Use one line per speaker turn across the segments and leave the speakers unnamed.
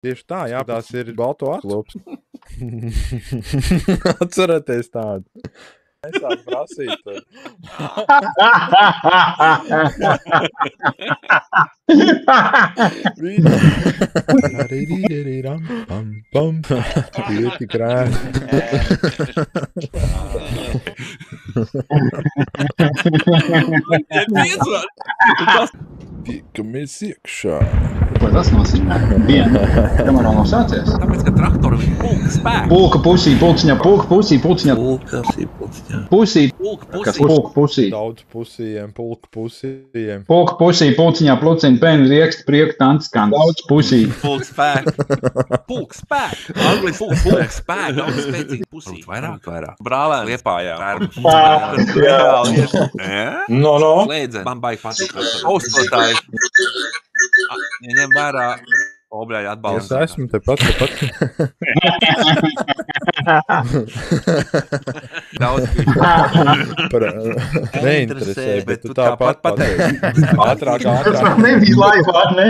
Tieši tā, jā, tās ir balto atlūps. Atceraties tādu. Es tādu prasītu. Pieti krēs. Tiekamies iekšā.
Ko tas nozīmē? Viena. Kamēr nav sācies?
Tāpēc, ka traktori ir pulka spēku.
Pulka pusī, pulciņā, pulka pusī, pulciņā. Pusī. Kas pulka pusī?
Daudz pusījiem, pulka pusījiem.
Pulka pusī, pulciņā, pluciņa, pēni, rieksti, prieku, tancis, kants. Daudz pusī.
Pulka spēku. Pulka spēku. Anglis pulka spēku. Daudz spēcīgi pusī. Vairāk. Brālēns Liepājā.
No.
Slēdze. Man baigi patīk. Austotāji. Ņem vērā obļāju atbalstu.
Es esmu tepat.
Daudz
neinteresē, bet tu tāpat pateiksi. Ātrāk.
Nebija laivā, ne?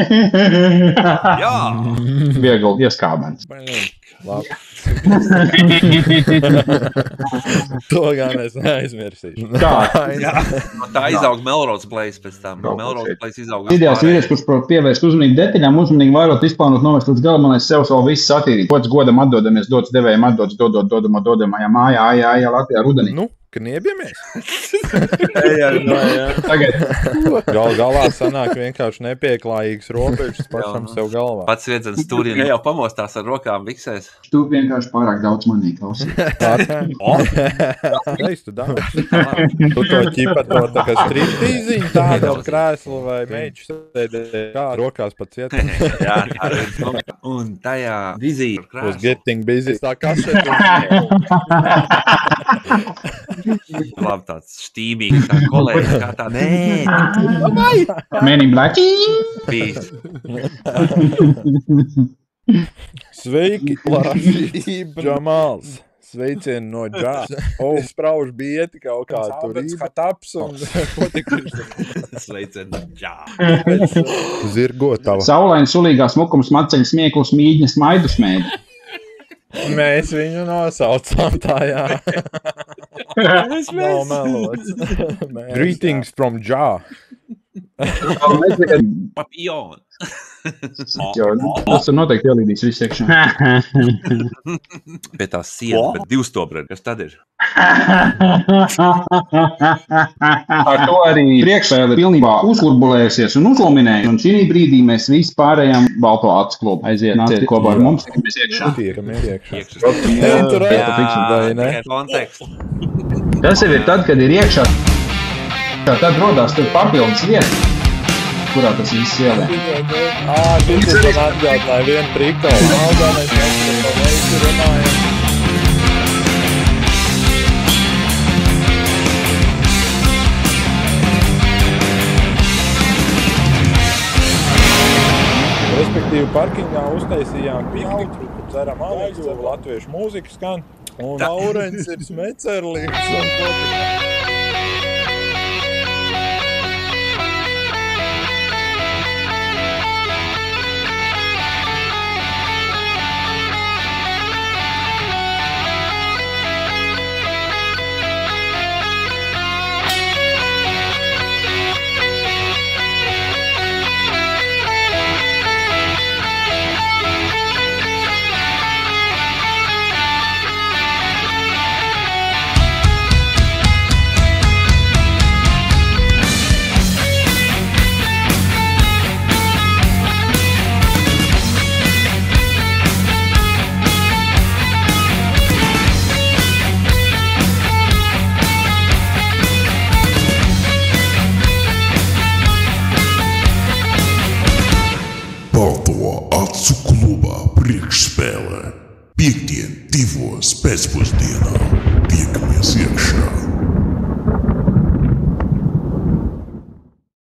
Jā.
Viegli ieskābens.
Labi. To gan es neaizmirsīšu.
Tā izaug Melrose Place pēc tam. Melrose Place izaug.
Ideāls vīrietis, kurš pievērst uzmanību detaļām, uzmanīgi vairot, izplānot, novest līdz galam, sev savu visu satīrīt. Gods godam atdodamies, dots devējiem atdots, dodamajā mājā, ājā, Latvijā rudenī.
Nu, kniebjamies.
Tagad.
Galā sanāk vienkārši nepieklājīgs robežas pašam sev galvā.
Pats viedzens stūrī jau pamostās ar rokām viksēs.
Tu vienkārši pārāk daudz manī klausīt.
Reiz tu daudz. Tu to ķipa to tā kā striptīziņu tādu ar krēslu vai meiču sēdē kā rokās pa cietu.
Jā, un tajā vizija.
Was getting busy. Tā kašeta.
Labi, tāds štīmīgs, tā kolēģis, kā tā, nē.
Men in Black.
Pīs.
Sveiki, Lašība Džamāls. Sveicieni no Džā. Es spraužu bieti kaut kā turība taps un
Sveicieni no Džā.
Zirgotava.
Saulaini sulīgā smukums, maceļi smieklus, mīģņas, maidu smēģi.
Mēs viņu nosaucām tā, jā. Nav melots. Greetings from Džā.
Papillon.
Tas noteikti ielīdīs visu iekšā.
Pie tās sienas, bet divstobredi. Kas tad ir?
Ar to arī priekšspēle pilnībā uzkurbulējusies un uzlominējusi. Un šī brīdī mēs visi pārējām balto acu klubu. Aiziet, nāciet kopā ar mums, mēs iekšā. Tas jau ir tad, kad ir iekšā. Tad rodās tur papildus vieta, kurā tas viss ielē.
Šis man atgādāja vienu prikolu. Galvenais mēs par veidu runājam. Respektīvi parkingā uztaisījām pikniku, kur dzeram alīgu, latviešu mūziku skan, un Laurens ir smecerlīgs un kopīgi.
Priekšspēlē. Piektdien, 2 pēcpusdienā. Tiekamies iekšā.